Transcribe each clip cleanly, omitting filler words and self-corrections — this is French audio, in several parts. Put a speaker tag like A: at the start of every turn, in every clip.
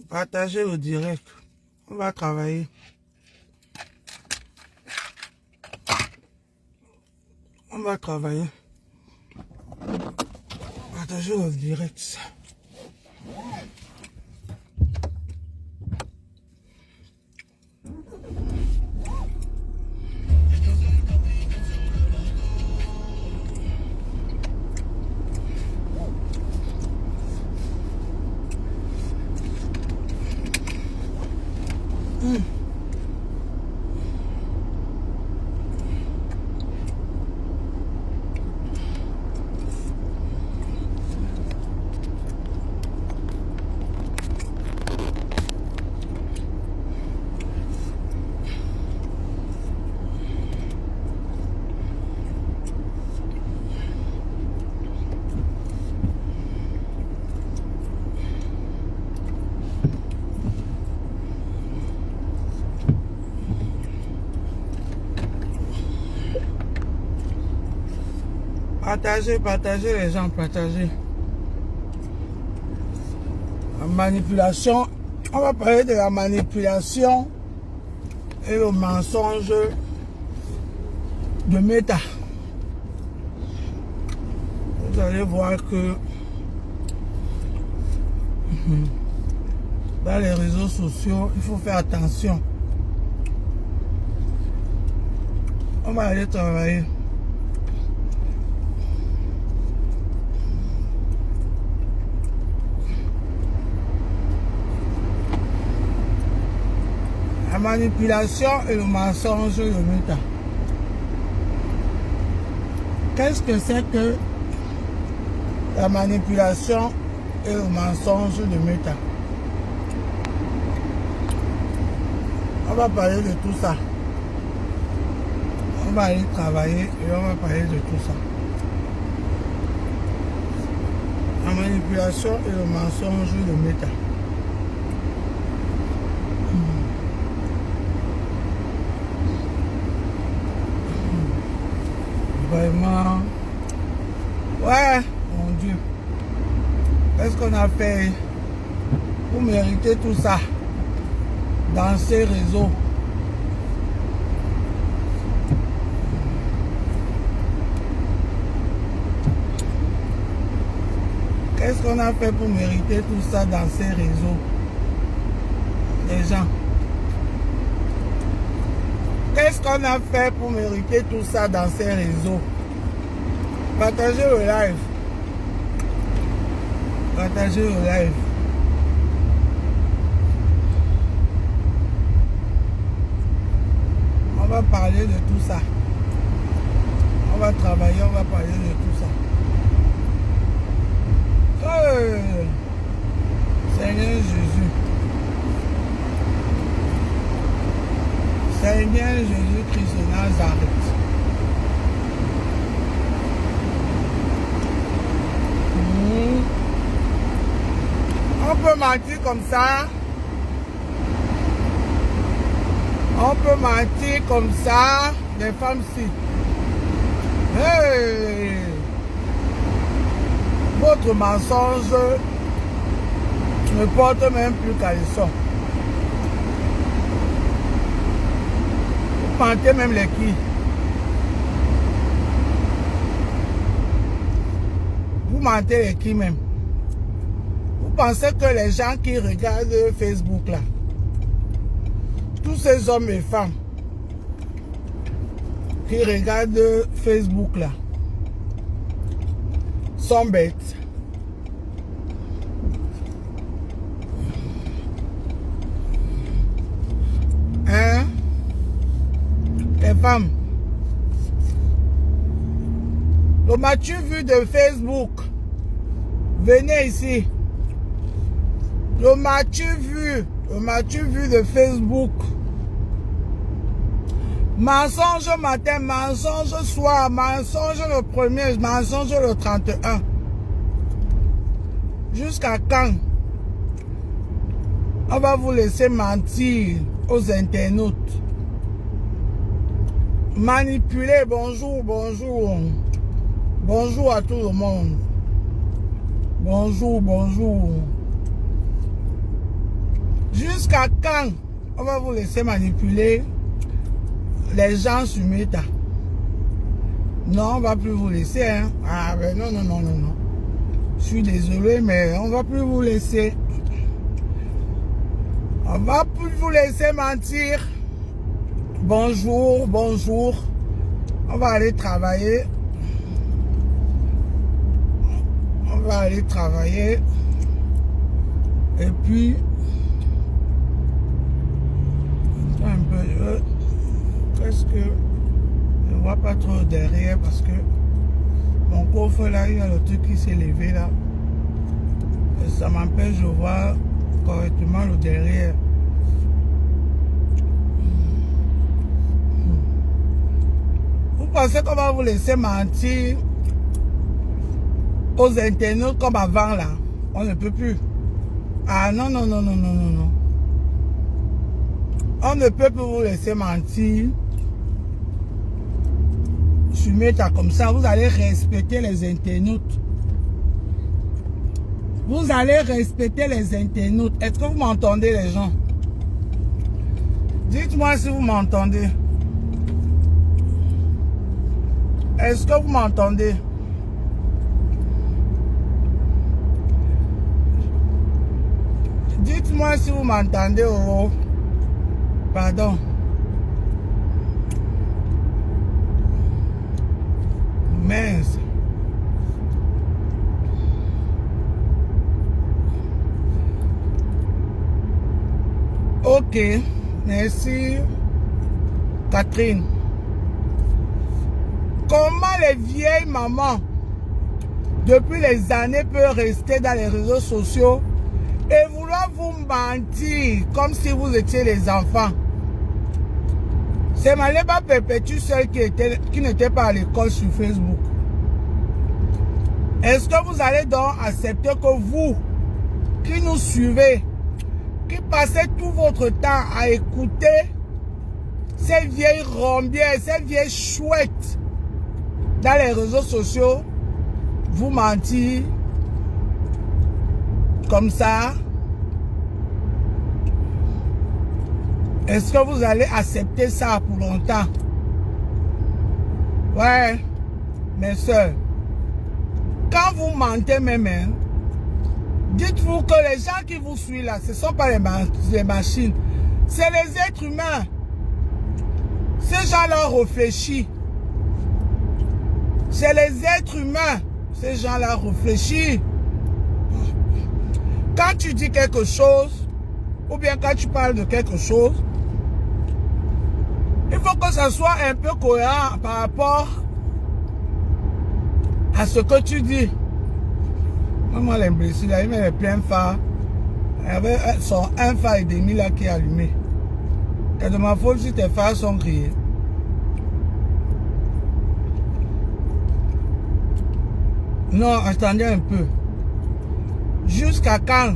A: Partagez au direct. On va travailler. On va travailler. Partagez au direct. Partagez, partagez les gens, partagez. La manipulation, on va parler de la manipulation et le mensonge de Meta. Vous allez voir que dans les réseaux sociaux, il faut faire attention. On va aller travailler. La manipulation et le mensonge de Meta. Qu'est-ce que c'est que la manipulation et le mensonge de Meta? On va parler de tout ça. On va aller travailler et on va parler de tout ça. La manipulation et le mensonge de Meta. Vraiment. Ouais, mon Dieu. Qu'est-ce qu'on a fait pour mériter tout ça dans ces réseaux? Qu'est-ce qu'on a fait pour mériter tout ça dans ces réseaux? Les gens. Qu'est-ce qu'on a fait pour mériter tout ça dans ces réseaux? Partagez le live. Partagez le live. On va parler de tout ça. On va travailler, on va parler de tout ça. Seigneur Jésus. Seigneur Jésus-Christ de Nazareth. On peut mentir comme ça. On peut mentir comme ça, les femmes-ci. Hey! Votre mensonge ne porte même plus qu'à leçon. Vous mentez même les qui? Vous mentez les qui même? Vous pensez que les gens qui regardent Facebook là, tous ces hommes et femmes qui regardent Facebook là, sont bêtes? Hein? Les femmes. Le m'as-tu vu de Facebook? Venez ici. Le m'as-tu vu? Le m'as-tu vu de Facebook? Mensonge matin, mensonge soir, mensonge le 1er, mensonge le 31. Jusqu'à quand on va vous laisser mentir aux internautes? Manipuler, bonjour, bonjour. Bonjour à tout le monde. Bonjour, bonjour. Jusqu'à quand on va vous laisser manipuler les gens sur Meta? Non, on va plus vous laisser. Hein? Ah ben non, non, non, non, non. Je suis désolé, mais on va plus vous laisser. On va plus vous laisser mentir. Bonjour, bonjour. On va aller travailler. On va aller travailler. Et puis, un peu. Qu'est-ce que je ne vois pas trop derrière parce que mon coffre là, il y a le truc qui s'est levé là. Et ça m'empêche de voir correctement le derrière. Vous pensez qu'on va vous laisser mentir aux internautes comme avant là? On ne peut plus. Ah non, non, non, non, non, non, non. On ne peut plus vous laisser mentir. Sur Meta comme ça, vous allez respecter les internautes. Vous allez respecter les internautes. Est-ce que vous m'entendez les gens? Dites-moi si vous m'entendez. Est-ce que vous m'entendez? Dites-moi si vous m'entendez. Oh. Pardon. Mince. Ok. Merci. Catherine. Comment les vieilles mamans, depuis les années, peuvent rester dans les réseaux sociaux et vouloir vous mentir comme si vous étiez les enfants? C'est Maléba Perpétue seule qui n'était pas à l'école sur Facebook. Est-ce que vous allez donc accepter que vous, qui nous suivez, qui passez tout votre temps à écouter ces vieilles rombières, ces vieilles chouettes dans les réseaux sociaux, vous mentir comme ça? Est-ce que vous allez accepter ça pour longtemps? Ouais, mes soeurs. Quand vous mentez même, hein, dites-vous que les gens qui vous suivent là, ce ne sont pas les machines. C'est les êtres humains. Ces gens-là réfléchissent. C'est les êtres humains. Ces gens-là réfléchissent. Quand tu dis quelque chose, ou bien quand tu parles de quelque chose, il faut que ça soit un peu cohérent par rapport à ce que tu dis. Moi, l'imbécile, là, il met plein phare. Il y avait un phare et demi là qui est allumé. C'est de ma faute si tes phares sont grillés. Non, attendez un peu. Jusqu'à quand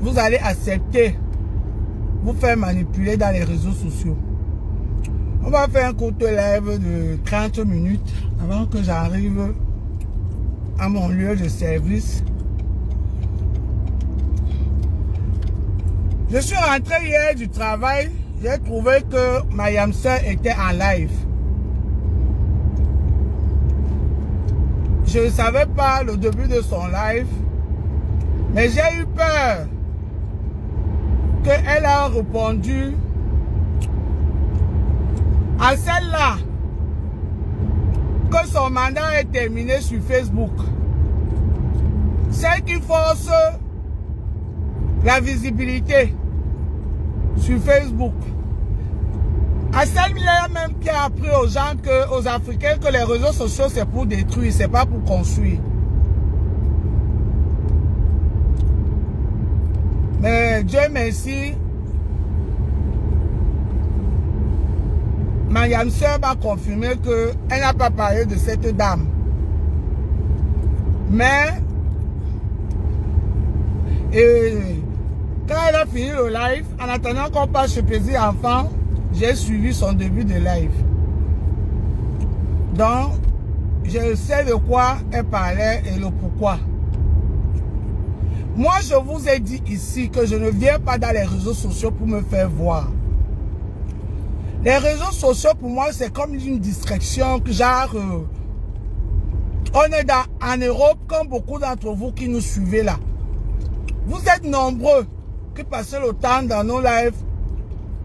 A: vous allez accepter vous faire manipuler dans les réseaux sociaux? On va faire un court live de 30 minutes avant que j'arrive à mon lieu de service. Je suis rentré hier du travail. J'ai trouvé que ma Yamster était en live. Je ne savais pas le début de son live, mais j'ai eu peur qu'elle a répondu à celle-là que son mandat est terminé sur Facebook. Celle qui force la visibilité sur Facebook. À celle-là même qui a appris aux gens, aux Africains, que les réseaux sociaux c'est pour détruire, c'est pas pour construire. Mais Dieu merci, ma yam sœur m'a confirmé qu'elle n'a pas parlé de cette dame. Mais, quand elle a fini le live, en attendant qu'on passe chez Plaisir Enfant, j'ai suivi son début de live. Donc, je sais de quoi elle parlait et le pourquoi. Moi, je vous ai dit ici que je ne viens pas dans les réseaux sociaux pour me faire voir. Les réseaux sociaux, pour moi, c'est comme une distraction, genre, on est en Europe, comme beaucoup d'entre vous qui nous suivez là. Vous êtes nombreux qui passez le temps dans nos lives.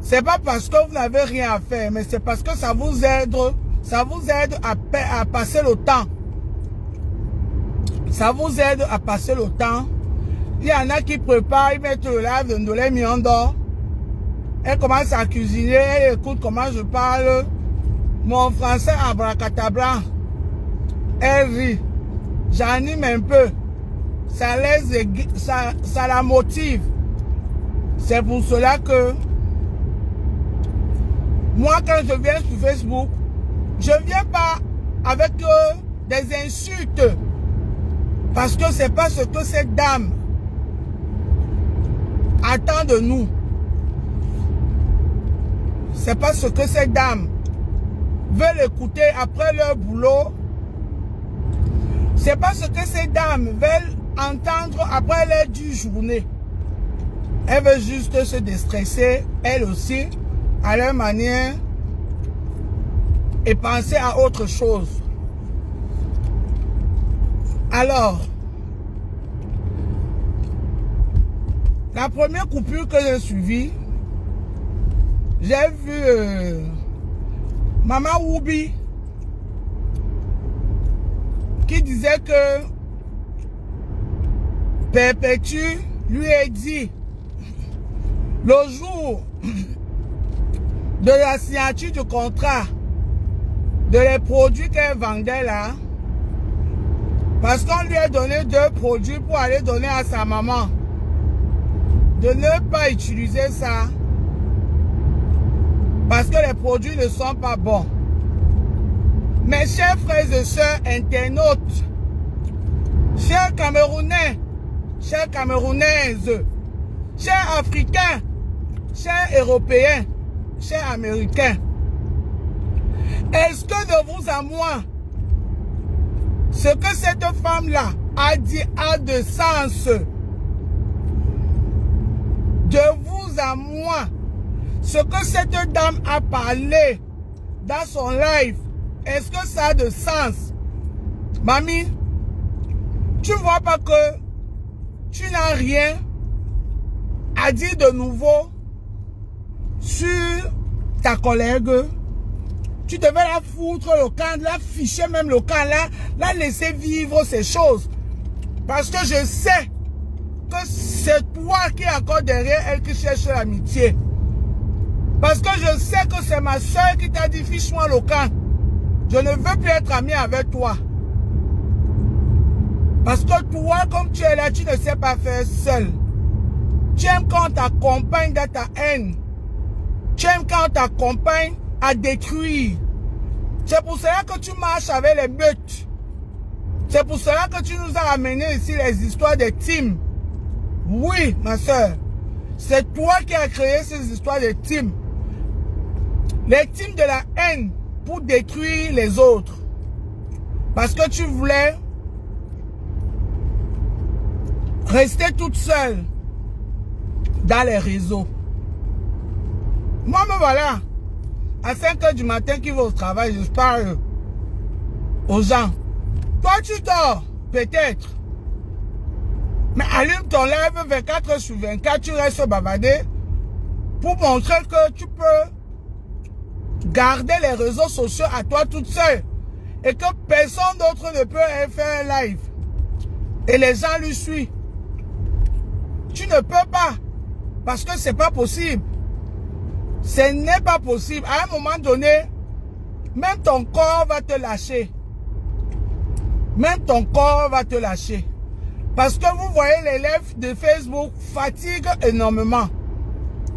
A: C'est pas parce que vous n'avez rien à faire, mais c'est parce que ça vous aide à passer le temps. Ça vous aide à passer le temps. Il y en a qui préparent, ils mettent le live de les miandor. Elle commence à cuisiner, elle écoute comment je parle. Mon français abracadabra. Elle rit. J'anime un peu. Ça la motive. C'est pour cela que moi, quand je viens sur Facebook, je ne viens pas avec des insultes. Parce que c'est pas ce que cette dame attend de nous. C'est pas ce que ces dames veulent écouter après leur boulot. C'est pas ce que ces dames veulent entendre après leur dure journée. Elles veulent juste se déstresser, elles aussi, à leur manière, et penser à autre chose. Alors, la première coupure que j'ai suivie, j'ai vu Maman Woubi qui disait que Perpétue lui a dit le jour de la signature du contrat de les produits qu'elle vendait là, parce qu'on lui a donné 2 produits pour aller donner à sa maman, de ne pas utiliser ça parce que les produits ne sont pas bons. Mes chers frères et sœurs internautes, chers Camerounais, chères Camerounaises, chers Africains, chers Européens, chers Américains, est-ce que de vous à moi, ce que cette femme-là a dit a de sens? De vous à moi, ce que cette dame a parlé dans son live, est-ce que ça a de sens? Mamie, tu ne vois pas que tu n'as rien à dire de nouveau sur ta collègue? Tu devais la foutre le camp, la ficher même le camp, la laisser vivre ces choses. Parce que je sais que c'est toi qui es encore derrière elle qui cherche l'amitié. Parce que je sais que c'est ma soeur qui t'a dit fiche-moi le camp. Je ne veux plus être ami avec toi. Parce que toi, comme tu es là, tu ne sais pas faire seul. Tu aimes quand on t'accompagne dans ta haine. Tu aimes quand on t'accompagne à détruire. C'est pour cela que tu marches avec les meutes. C'est pour cela que tu nous as amené ici les histoires des teams. Oui, ma soeur. C'est toi qui as créé ces histoires de teams. Les teams de la haine pour détruire les autres. Parce que tu voulais rester toute seule dans les réseaux. Moi, me voilà. À 5 h du matin qui va au travail, je parle aux gens. Toi, tu dors, peut-être. Mais allume ton live 24 h sur 24, tu restes bavardé pour montrer que tu peux garder les réseaux sociaux à toi toute seule et que personne d'autre ne peut faire un live. Et les gens lui suivent. Tu ne peux pas parce que c'est pas possible. Ce n'est pas possible. À un moment donné, même ton corps va te lâcher. Même ton corps va te lâcher. Parce que vous voyez, les lives de Facebook fatiguent énormément.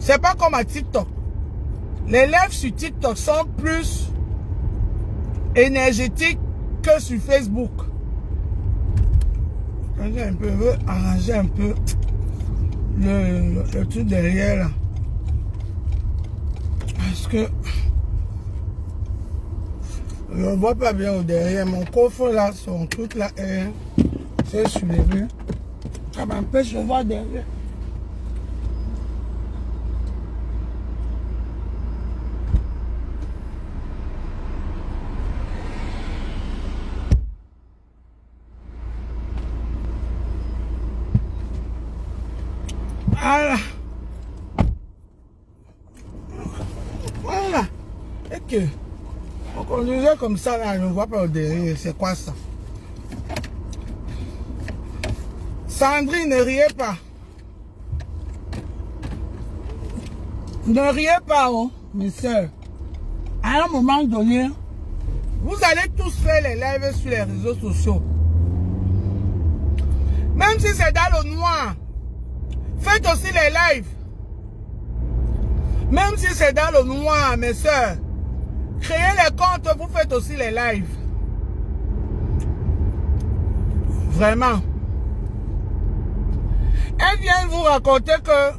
A: C'est pas comme à TikTok. Les lives sur TikTok sont plus énergétiques que sur Facebook. Arranger un peu, je veux arranger un peu le truc derrière là. Parce que je ne vois pas bien au derrière. Mon coffre là, son truc là, c'est soulevé. Ça m'empêche de voir derrière. Voilà. Voilà. Et que on conduisait comme ça là, je ne vois pas au derrière. C'est quoi ça? Sandrine, ne riez pas. Ne riez pas, oh, mes soeurs. À un moment donné, vous allez tous faire les lives sur les réseaux sociaux. Même si c'est dans le noir, faites aussi les lives. Même si c'est dans le noir, mes soeurs, créez les comptes, vous faites aussi les lives. Vraiment. Elle vient vous raconter que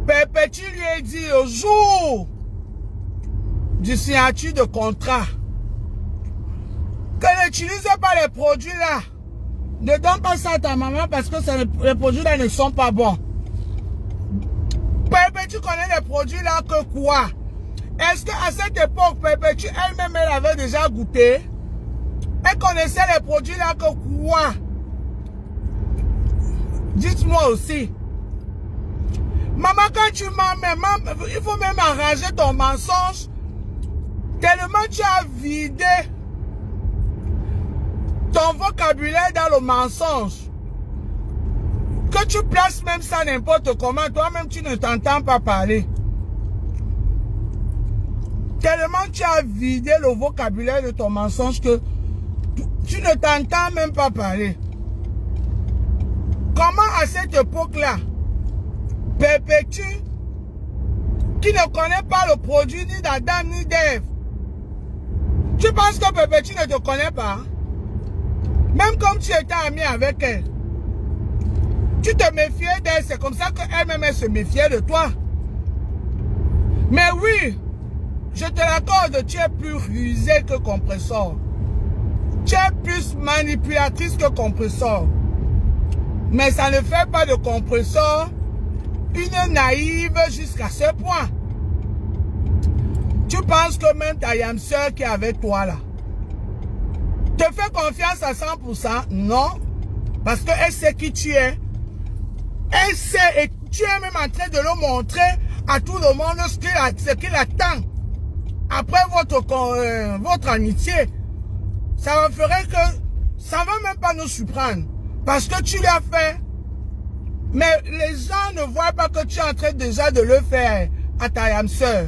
A: Perpétue lui a dit au jour du signature de contrat que n'utilise pas les produits là. Ne donne pas ça à ta maman parce que les produits là ne sont pas bons. Perpétue connaît les produits là que quoi? Est-ce qu'à cette époque, Perpétue elle-même elle avait déjà goûté? Elle connaissait les produits là que quoi? Dites-moi aussi. Maman, quand tu mens, il faut même arranger ton mensonge. Tellement tu as vidé ton vocabulaire dans le mensonge. Que tu places même ça n'importe comment, toi-même tu ne t'entends pas parler. Tellement tu as vidé le vocabulaire de ton mensonge que tu ne t'entends même pas parler. Comment à cette époque-là, Perpétue, qui ne connaît pas le produit ni d'Adam ni d'Ève, tu penses que Perpétue ne te connaît pas? Même comme tu étais ami avec elle, tu te méfiais d'elle, c'est comme ça qu'elle-même elle se méfiait de toi. Mais oui, je te l'accorde, tu es plus rusée que Compressor. Tu es plus manipulatrice que Compressor. Mais ça ne fait pas de Compressor une naïve jusqu'à ce point. Tu penses que même ta yam sœur qui est avec toi là te fait confiance à 100%? Non. Parce qu'elle sait qui tu es. Elle sait et tu es même en train de le montrer à tout le monde ce qu'il attend. Après votre amitié, ça ferait que ça ne va même pas nous surprendre. Parce que tu l'as fait. Mais les gens ne voient pas que tu es en train déjà de le faire à ta âme sœur.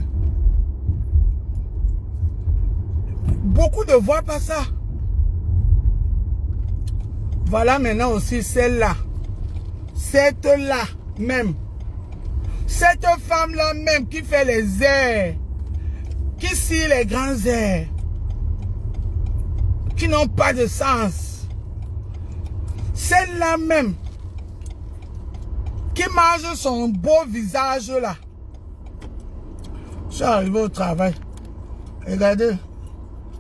A: Beaucoup ne voient pas ça. Voilà maintenant aussi celle-là. Cette-là même. Cette femme-là même qui fait les airs. Qui scie les grands airs. Qui n'ont pas de sens. Celle-là même. Qui mange son beau visage là. Je suis arrivé au travail. Regardez.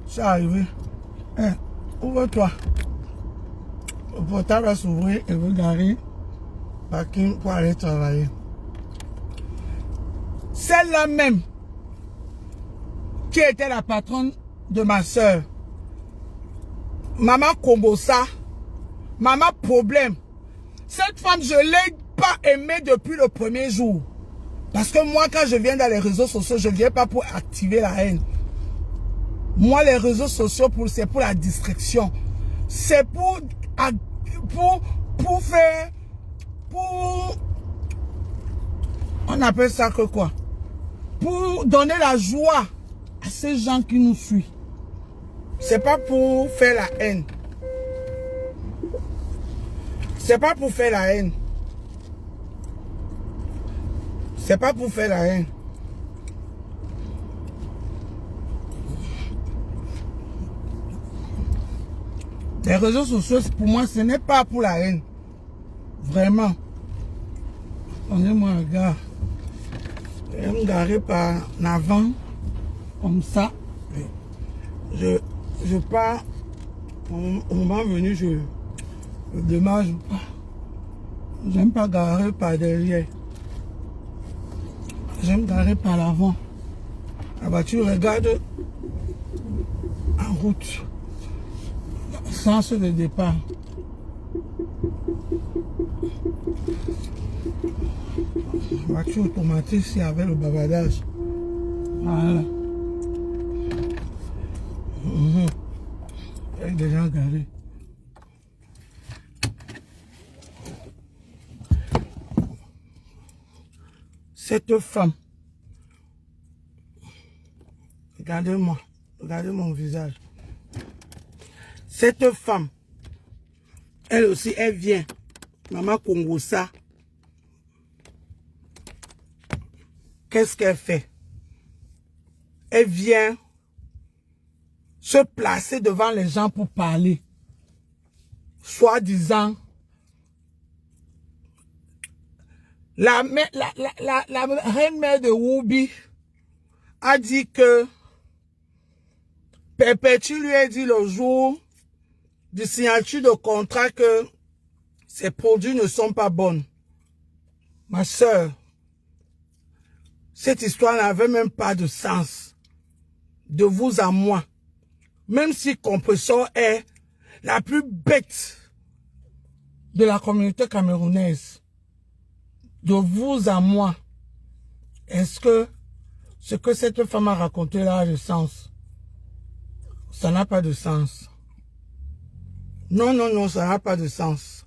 A: Je suis arrivé. Hein, ouvre-toi. Le portable va s'ouvrir et vous garez parking pour aller travailler. Celle-là même qui était la patronne de ma soeur. Maman Kombosa. Maman Problème. Cette femme, je l'ai pas aimée depuis le premier jour. Parce que moi, quand je viens dans les réseaux sociaux, je ne viens pas pour activer la haine. Moi, les réseaux sociaux, c'est pour la distraction. C'est pour faire... On appelle ça que quoi? Pour donner la joie à ces gens qui nous suivent. C'est pas pour faire la haine. C'est pas pour faire la haine. C'est pas pour faire la haine. Les réseaux sociaux, pour moi, ce n'est pas pour la haine. Vraiment. Attendez-moi, regarde. Je vais me garer par l'avant. Comme ça. Je pars. Au moment venu, je dommage. J'aime pas garer par derrière. J'aime garer par l'avant. La voiture regarde en route. Sens de départ. La voiture automatique ici avec le bavardage. Voilà. Elle est déjà garée. Cette femme, regardez-moi, regardez mon visage. Cette femme, elle aussi, elle vient. Maman Kongosa. Qu'est-ce qu'elle fait? Elle vient se placer devant les gens pour parler. Soi-disant, la reine-mère de Whoopi a dit que Perpétue lui a dit le jour de signature de contrat que ces produits ne sont pas bons. Ma soeur, cette histoire n'avait même pas de sens. De vous à moi. Même si Compressor est la plus bête de la communauté camerounaise. De vous à moi. Est-ce que ce que cette femme a raconté là a de sens? Ça n'a pas de sens. Non, non, non, ça n'a pas de sens.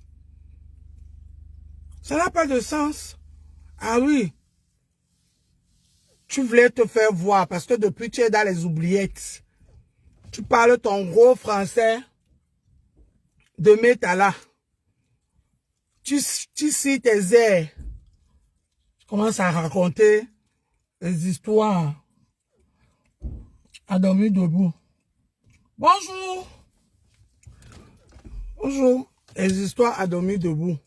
A: Ça n'a pas de sens. Ah oui. Tu voulais te faire voir parce que depuis tu es dans les oubliettes. Tu parles ton gros français de Métala. Tu cites tes airs. Tu commences à raconter les histoires à dormir debout. Bonjour. Bonjour. Les histoires à dormir debout.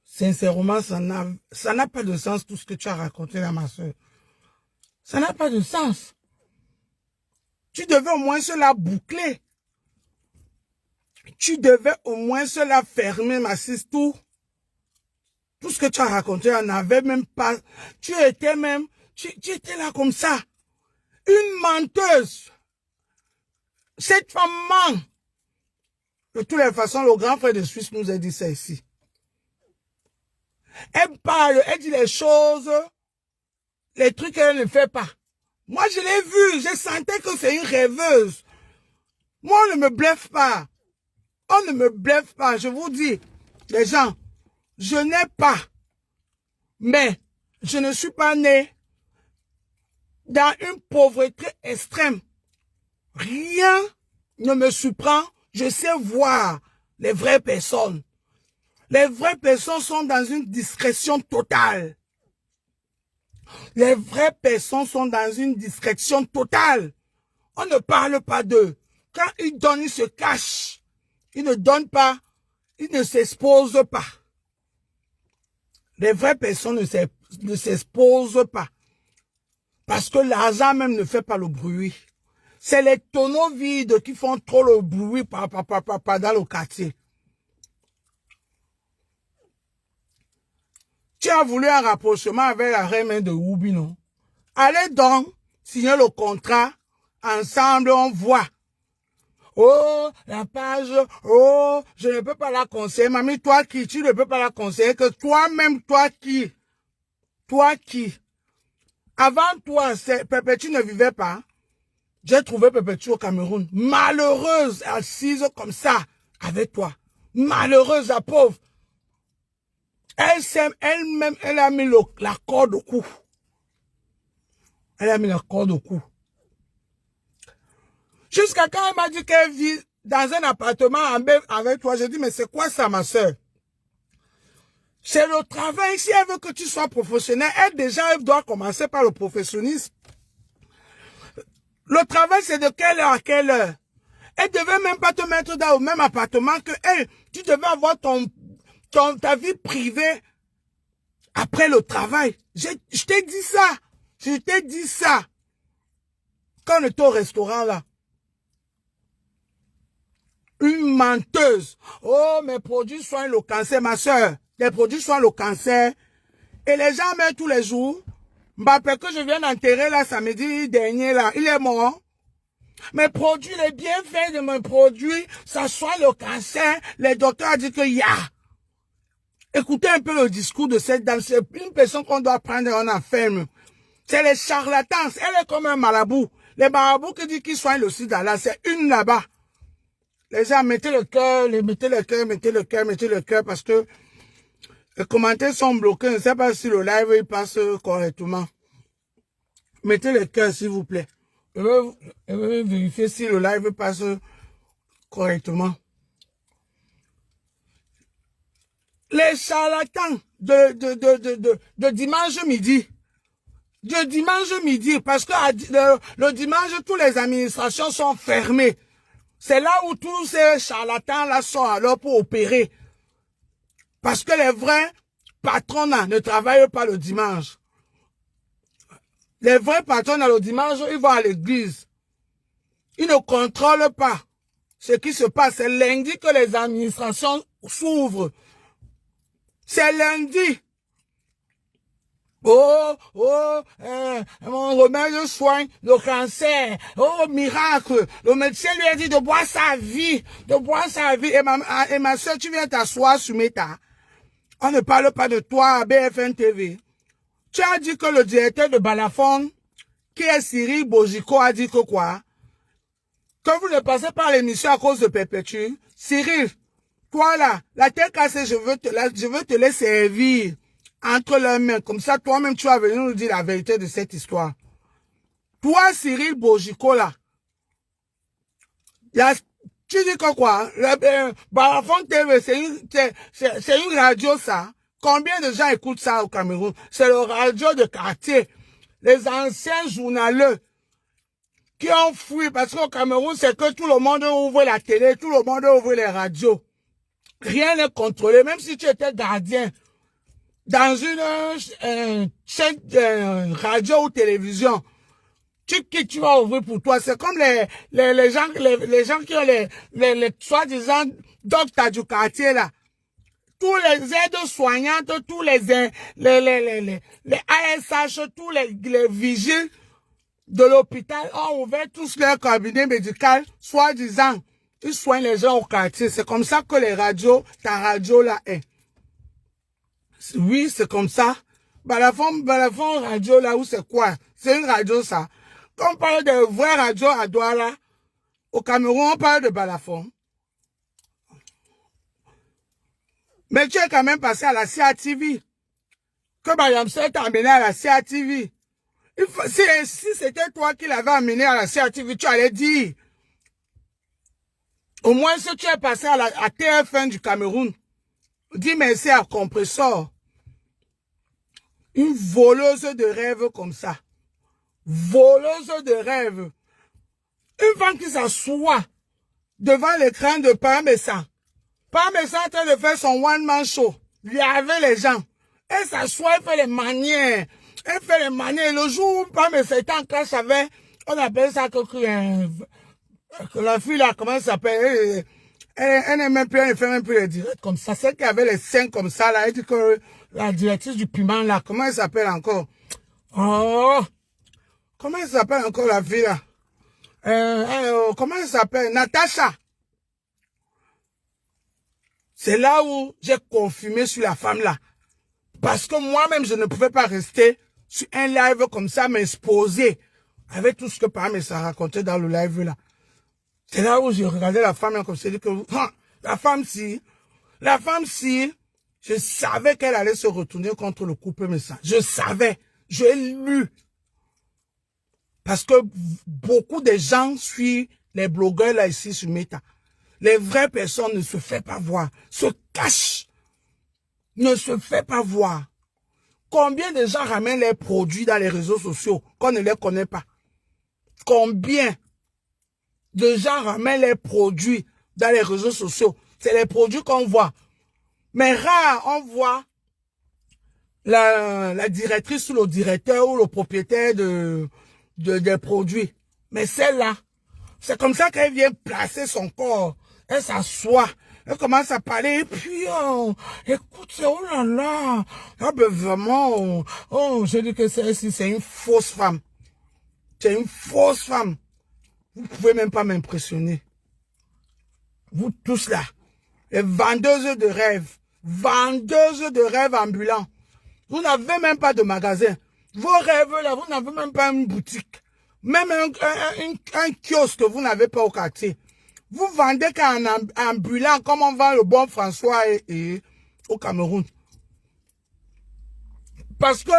A: Sincèrement, ça n'a pas de sens tout ce que tu as raconté là, ma soeur. Ça n'a pas de sens. Tu devais au moins cela boucler. Tu devais au moins cela fermer, ma siste. Tout ce que tu as raconté, on n'avait même pas. Tu étais là comme ça. Une menteuse. Cette femme ment. De toutes les façons, le grand frère de Suisse nous a dit ça ici. Elle parle, elle dit les choses, les trucs qu'elle ne fait pas. Moi, je l'ai vu, j'ai senti que c'est une rêveuse. Moi, on ne me bluffe pas. On ne me bluffe pas, je vous dis. Les gens, je n'ai pas, mais je ne suis pas né dans une pauvreté extrême. Rien ne me surprend. Je sais voir les vraies personnes. Les vraies personnes sont dans une discrétion totale. Les vraies personnes sont dans une discrétion totale. On ne parle pas d'eux. Quand ils donnent, ils se cachent. Ils ne donnent pas. Ils ne s'exposent pas. Les vraies personnes ne s'exposent pas. Parce que l'argent même ne fait pas le bruit. C'est les tonneaux vides qui font trop le bruit dans le quartier. Tu as voulu un rapprochement avec la reine de Whoopi, non? Allez donc signer le contrat. Ensemble, on voit. Oh, la page. Oh, je ne peux pas la conseiller. Mamie, toi qui? Tu ne peux pas la conseiller que toi-même, toi qui? Toi qui? Avant toi, Perpétue ne vivait pas. J'ai trouvé Perpétue au Cameroun. Malheureuse, assise comme ça, avec toi. Malheureuse, la pauvre. Elle-même, elle a mis la corde au cou. Elle a mis la corde au cou. Jusqu'à quand elle m'a dit qu'elle vit dans un appartement avec toi. J'ai dit, mais c'est quoi ça, ma soeur? C'est le travail. Si elle veut que tu sois professionnel, elle doit commencer par le professionnalisme. Le travail, c'est de quelle heure à quelle heure? Elle devait même pas te mettre dans le même appartement que elle. Tu devais avoir ta vie privée après le travail. Je t'ai dit ça. Je t'ai dit ça. Quand on était au restaurant là. Une menteuse. Oh, mes produits soignent le cancer, ma soeur. Les produits soignent le cancer. Et les gens meurent tous les jours. Mbappé que je viens d'enterrer là samedi dernier là, il est mort. Mes produits, les bienfaits de mes produits, ça soigne le cancer. Les docteurs ont dit que y a. Écoutez un peu le discours de cette dame. C'est une personne qu'on doit prendre en enferme. C'est les charlatans. Elle est comme un marabout. Les marabouts qui disent qu'ils soignent le sida là, c'est une là-bas. Les gens, mettez le cœur, mettez le cœur, mettez le cœur, mettez le cœur parce que les commentaires sont bloqués. Je ne sais pas si le live il passe correctement. Mettez le cœur, s'il vous plaît. Je vais vérifier si le live passe correctement. Les charlatans de dimanche midi. De dimanche midi, parce que le dimanche, toutes les administrations sont fermées. C'est là où tous ces charlatans-là sont alors pour opérer. Parce que les vrais patrons ne travaillent pas le dimanche. Les vrais patrons le dimanche, ils vont à l'église. Ils ne contrôlent pas ce qui se passe. C'est lundi que les administrations s'ouvrent. C'est lundi. Mon remède soigne le cancer. Oh, miracle. Le médecin lui a dit de boire sa vie. De boire sa vie. Et ma soeur, tu viens t'asseoir sur Meta. On ne parle pas de toi à BFM TV. Tu as dit que le directeur de Balafon, qui est Cyril Bojiko, a dit que quoi? Que vous ne passez pas l'émission à cause de Perpétue. Cyril, toi là, la tête cassée, je veux te les servir entre leurs mains. Comme ça, toi-même, tu vas venir nous dire la vérité de cette histoire. Toi, Cyril Bojiko, là, tu dis que quoi? Balafon TV, c'est une radio, ça. Combien de gens écoutent ça au Cameroun? C'est le radio de quartier. Les anciens journaleux qui ont fui, parce qu'au Cameroun, c'est que tout le monde ouvre la télé, tout le monde ouvre les radios. Rien n'est contrôlé, même si tu étais gardien dans une chaîne radio ou télévision. Tu vas ouvrir pour toi. C'est comme les gens qui ont les soi-disant docteurs du quartier là. Tous les aides soignantes, tous les ASH, tous les vigiles de l'hôpital ont ouvert tous leurs cabinets médicaux, soi-disant, ils soignent les gens au quartier. C'est comme ça que les radios, ta radio là est. Oui, c'est comme ça. Balafon radio là où c'est quoi? C'est une radio ça. Quand on parle de vraies radios à Douala, au Cameroun, on parle de Balafon. Mais tu es quand même passé à la CATV. Que Bayamsel t'a amené à la CATV. Si c'était toi qui l'avais amené à la CATV, tu allais dire. Au moins, si tu es passé à TF1 du Cameroun, dis merci à Compressor. Une voleuse de rêve comme ça. Voleuse de rêve. Une femme qui s'assoit devant l'écran de Parmesan. Parmesan est en train de faire son one-man show. Il y avait les gens. Elle s'assoit, elle fait les manières. Elle fait les manières. Le jour où Parmesan était en classe avec, on appelle ça que la fille là, comment elle s'appelle? Elle n'est même plus, elle fait même plus les directs comme ça. Celle qui avait les seins comme ça là, elle dit que la directrice du piment là, comment elle s'appelle encore? Oh! Comment elle s'appelle encore la fille là? Comment elle s'appelle? Natacha. C'est là où j'ai confirmé sur la femme là. Parce que moi-même, je ne pouvais pas rester sur un live comme ça, m'exposer avec tout ce que Parmesan a raconté dans le live là. C'est là où j'ai regardé la femme comme ça, dit que la femme si, je savais qu'elle allait se retourner contre le couple Messa. Je savais, je l'ai lu. Parce que beaucoup de gens suivent les blogueurs là ici sur Meta. Les vraies personnes ne se font pas voir, se cachent, ne se font pas voir. Combien de gens ramènent les produits dans les réseaux sociaux qu'on ne les connaît pas? Combien? de gens ramènent les produits dans les réseaux sociaux. C'est les produits qu'on voit. Mais rare, on voit la directrice ou le directeur ou le propriétaire des produits. Mais celle-là, c'est comme ça qu'elle vient placer son corps. Elle s'assoit. Elle commence à parler. Et puis, oh, écoute, oh là là. Ah ben vraiment, oh, je dis que c'est une fausse femme. C'est une fausse femme. Vous ne pouvez même pas m'impressionner. Vous tous là. Les vendeuses de rêves. Vendeuses de rêves ambulants. Vous n'avez même pas de magasin. Vos rêves là, vous n'avez même pas une boutique. Même un kiosque que vous n'avez pas au quartier. Vous vendez qu'un ambulant comme on vend le bon François et au Cameroun. Parce que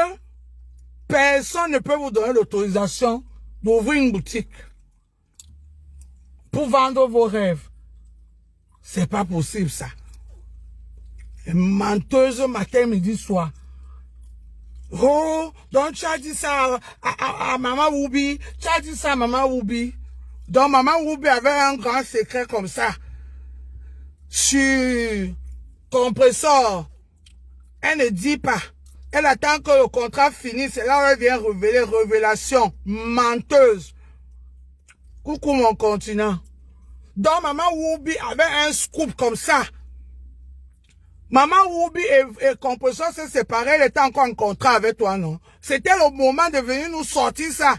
A: personne ne peut vous donner l'autorisation d'ouvrir une boutique pour vendre vos rêves. C'est pas possible ça. Les menteuses matin, midi, soir. Oh, donc tu as dit ça à Maman Woubi. Tu as dit ça à Maman Woubi. Donc Maman Woubi avait un grand secret comme ça. Sur compresseur. Elle ne dit pas. Elle attend que le contrat finisse. C'est là où elle vient révéler. Révélation. Menteuse. Coucou mon continent. Donc Maman Woubi avait un scoop comme ça. Maman Woubi et Compresseur s'est séparés, elle était encore en contrat avec toi, non? C'était le moment de venir nous sortir ça.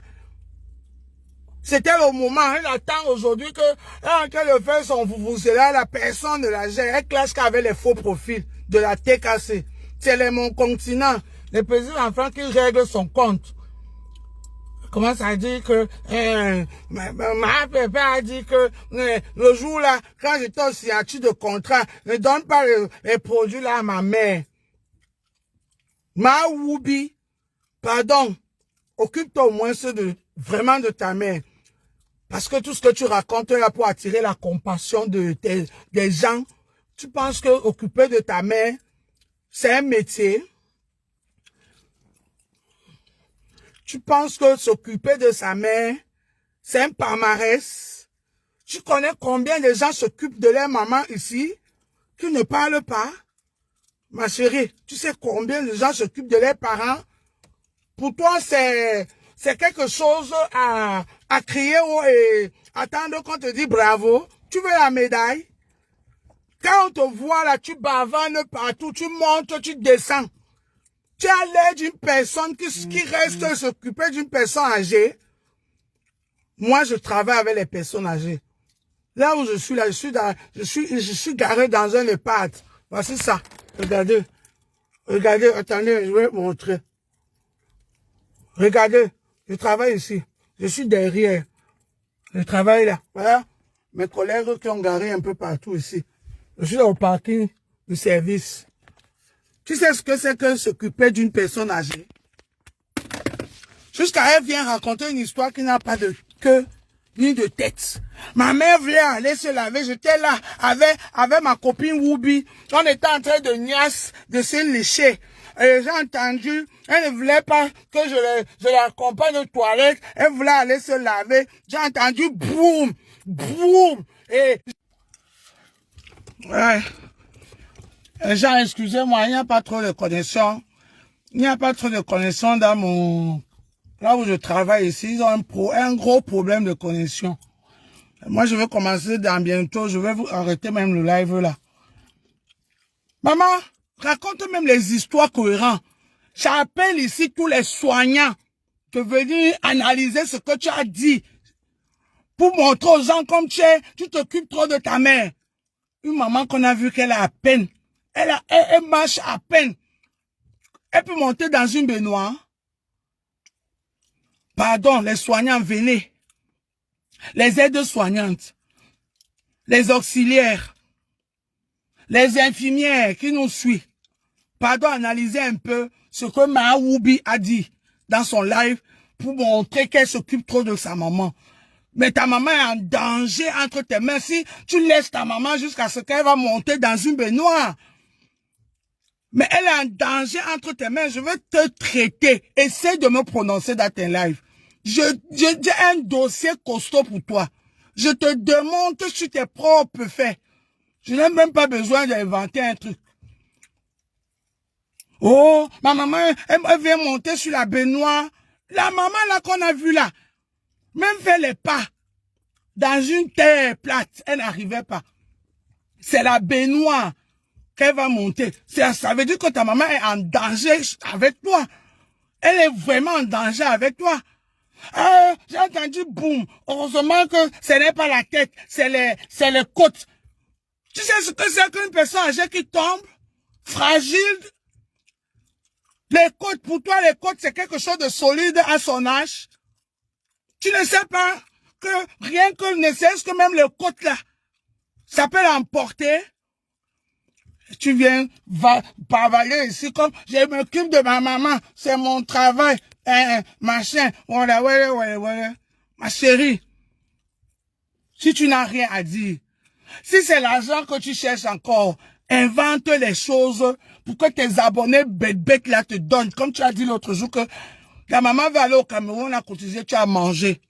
A: C'était le moment, elle attend aujourd'hui que, en train de faire son là, la personne de la gère, elle clash qu'avec les faux profils de la TKC. C'est mon continent, le président en France qui règle son compte. Commence à dire que ma papa a dit que le jour là, quand j'étais en signature de contrat, ne donne pas les produits là à ma mère. Ma Woubi, pardon, occupe-toi au moins vraiment de ta mère. Parce que tout ce que tu racontes là pour attirer la compassion des gens, tu penses que occuper de ta mère, c'est un métier. Tu penses que s'occuper de sa mère, c'est un palmarès. Tu connais combien de gens s'occupent de leur maman ici, qui ne parlent pas? Ma chérie, tu sais combien de gens s'occupent de leurs parents? Pour toi, c'est quelque chose à crier et attendre qu'on te dise bravo. Tu veux la médaille? Quand on te voit là, tu bavannes partout, tu montes, tu descends. Tu as l'air d'une personne qui reste s'occuper d'une personne âgée. Moi, je travaille avec les personnes âgées. Là où je suis là, je suis garé dans un EHPAD. Voici ça. Regardez. Regardez, attendez, je vais vous montrer. Regardez, je travaille ici. Je suis derrière. Je travaille là. Voilà. Mes collègues qui ont garé un peu partout ici. Je suis au parking du service. Tu sais ce que c'est que s'occuper d'une personne âgée? Jusqu'à elle vient raconter une histoire qui n'a pas de queue ni de tête. Ma mère voulait aller se laver. J'étais là avec ma copine Woubi. On était en train de niasse, de se lécher. Et j'ai entendu, elle ne voulait pas que je l'accompagne aux toilettes. Elle voulait aller se laver. J'ai entendu boum, boum. Et ouais. Gens, excusez-moi, il n'y a pas trop de connexion. Il n'y a pas trop de connexion dans mon... Là où je travaille ici, ils ont un gros problème de connexion. Moi, je vais commencer dans bientôt. Je vais vous arrêter même le live là. Maman, raconte même les histoires cohérentes. J'appelle ici tous les soignants de venir analyser ce que tu as dit. Pour montrer aux gens comme tu t'occupes trop de ta mère. Une maman qu'on a vu qu'elle a à peine. Elle marche à peine. Elle peut monter dans une baignoire. Pardon, les soignants, venez. Les aides soignantes. Les auxiliaires. Les infirmières qui nous suivent. Pardon, analysez un peu ce que Ma Woubi a dit dans son live pour montrer qu'elle s'occupe trop de sa maman. Mais ta maman est en danger entre tes mains. Si tu laisses ta maman jusqu'à ce qu'elle va monter dans une baignoire. Mais elle est en danger entre tes mains. Je vais te traiter. Essaye de me prononcer dans tes lives. J'ai un dossier costaud pour toi. Je te démonte sur tes propres faits. Je n'ai même pas besoin d'inventer un truc. Oh, ma maman, elle vient monter sur la baignoire. La maman là qu'on a vue là, même fait les pas dans une terre plate, elle n'arrivait pas. C'est la baignoire qu'elle va monter. Ça veut dire que ta maman est en danger avec toi. Elle est vraiment en danger avec toi. J'ai entendu boum. Heureusement que ce n'est pas la tête, c'est les côtes. Tu sais ce que c'est qu'une personne âgée qui tombe, fragile? Les côtes, pour toi, les côtes, c'est quelque chose de solide à son âge. Tu ne sais pas que rien que, ne serait-ce que même les côtes là, ça peut l'emporter. Tu viens parler ici comme je m'occupe de ma maman, c'est mon travail, machin, voilà. Ma chérie, si tu n'as rien à dire, si c'est l'argent que tu cherches encore, invente les choses pour que tes abonnés bêtes là te donnent. Comme tu as dit l'autre jour que ta maman va aller au Cameroun à cotiser, tu as mangé.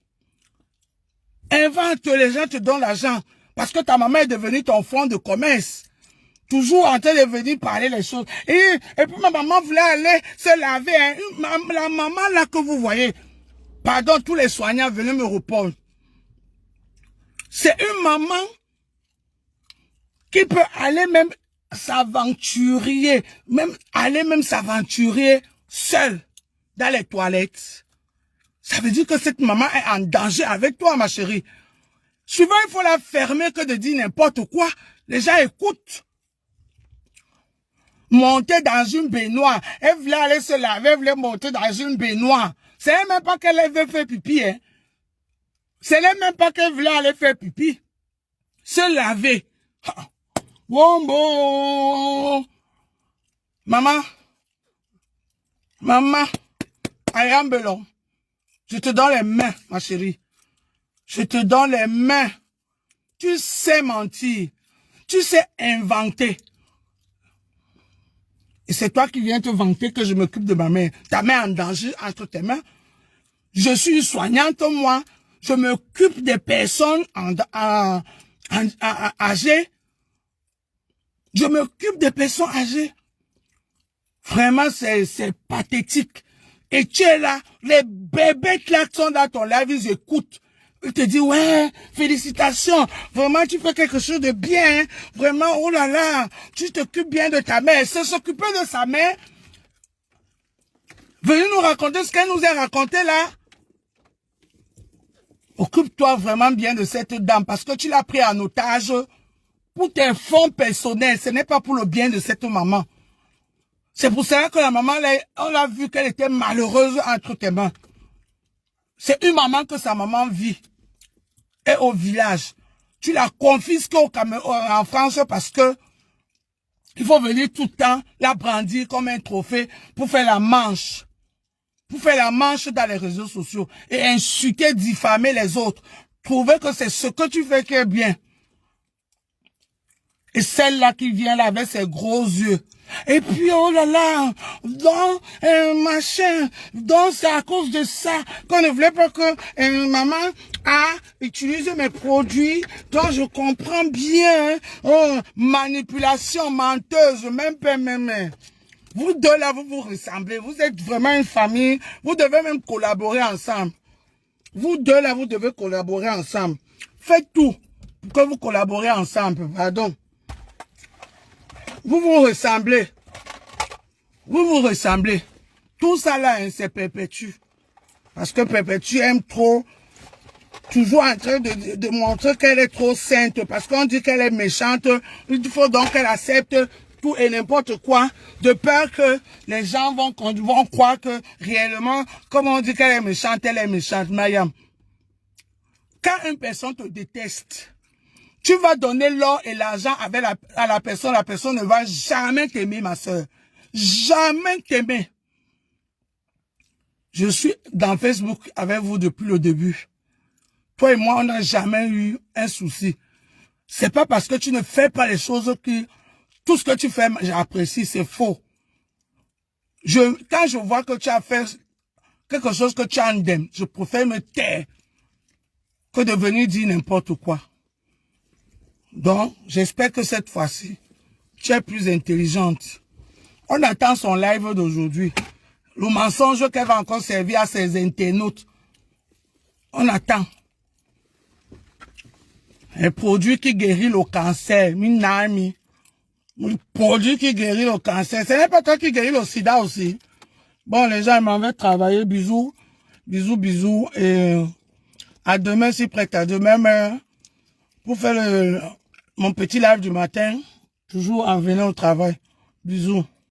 A: Invente, les gens te donnent l'argent parce que ta maman est devenue ton fonds de commerce. Toujours en train de venir parler les choses. Et puis ma maman voulait aller se laver. Hein. La maman là que vous voyez, pardon, tous les soignants venaient me répondre. C'est une maman qui peut aller même s'aventurer, s'aventurer seule dans les toilettes. Ça veut dire que cette maman est en danger avec toi, ma chérie. Souvent, il faut la fermer que de dire n'importe quoi. Les gens écoutent. Monter dans une baignoire. Elle voulait aller se laver, elle voulait monter dans une baignoire. C'est même pas qu'elle veut faire pipi, hein. C'est même pas qu'elle voulait aller faire pipi. Se laver. Wombo. Maman, Ayambelon, je te donne les mains, ma chérie. Je te donne les mains. Tu sais mentir. Tu sais inventer. Et c'est toi qui viens te vanter que je m'occupe de ma mère. Ta mère en danger entre tes mains. Je suis soignante, moi. Je m'occupe des personnes âgées. Je m'occupe des personnes âgées. Vraiment, c'est pathétique. Et tu es là, les bébés qui sont dans ton live, ils écoutent. Ils te disent, ouais, félicitations. Vraiment, tu fais quelque chose de bien. Hein. Vraiment, oh là là, tu t'occupes bien de ta mère. C'est s'occuper de sa mère. Venez nous raconter ce qu'elle nous a raconté là. Occupe-toi vraiment bien de cette dame parce que tu l'as pris en otage pour tes fonds personnels. Ce n'est pas pour le bien de cette maman. C'est pour ça que la maman, on a vu qu'elle était malheureuse entre tes mains. C'est une maman que sa maman vit. Et au village. Tu la confisques en France parce que il faut venir tout le temps la brandir comme un trophée pour faire la manche. Pour faire la manche dans les réseaux sociaux. Et insulter, diffamer les autres. Trouver que c'est ce que tu fais qui est bien. Et celle-là qui vient là avec ses gros yeux. Et puis, oh là là, machin, donc c'est à cause de ça qu'on ne voulait pas que maman utilise mes produits. Donc je comprends bien, manipulation, menteuse, même. Vous deux là, vous vous ressemblez, vous êtes vraiment une famille, vous devez même collaborer ensemble. Vous deux là, vous devez collaborer ensemble. Faites tout pour que vous collaborez ensemble, pardon. Vous vous ressemblez. Vous vous ressemblez. Tout ça là, hein, c'est Perpétue. Parce que Perpétue aime trop, toujours en train de montrer qu'elle est trop sainte. Parce qu'on dit qu'elle est méchante. Il faut donc qu'elle accepte tout et n'importe quoi. De peur que les gens vont croire que réellement, comme on dit qu'elle est méchante, elle est méchante. Mayam. Quand une personne te déteste, tu vas donner l'or et l'argent à la personne ne va jamais t'aimer, ma soeur. Jamais t'aimer. Je suis dans Facebook avec vous depuis le début. Toi et moi, on n'a jamais eu un souci. C'est pas parce que tu ne fais pas les choses que tout ce que tu fais, j'apprécie, c'est faux. Quand je vois que tu as fait quelque chose que tu as indemne, je préfère me taire. que de venir dire n'importe quoi. Donc, j'espère que cette fois-ci, tu es plus intelligente. On attend son live d'aujourd'hui. Le mensonge qu'elle va encore servir à ses internautes. On attend. Un produit qui guérit le cancer. Minami. Un produit qui guérit le cancer. Ce n'est pas toi qui guérit le sida aussi. Bon, les gens m'en veulent travailler. Bisous. Bisous, bisous. Et à demain, si prête. À demain, pour faire mon petit live du matin. Toujours en venant au travail. Bisous.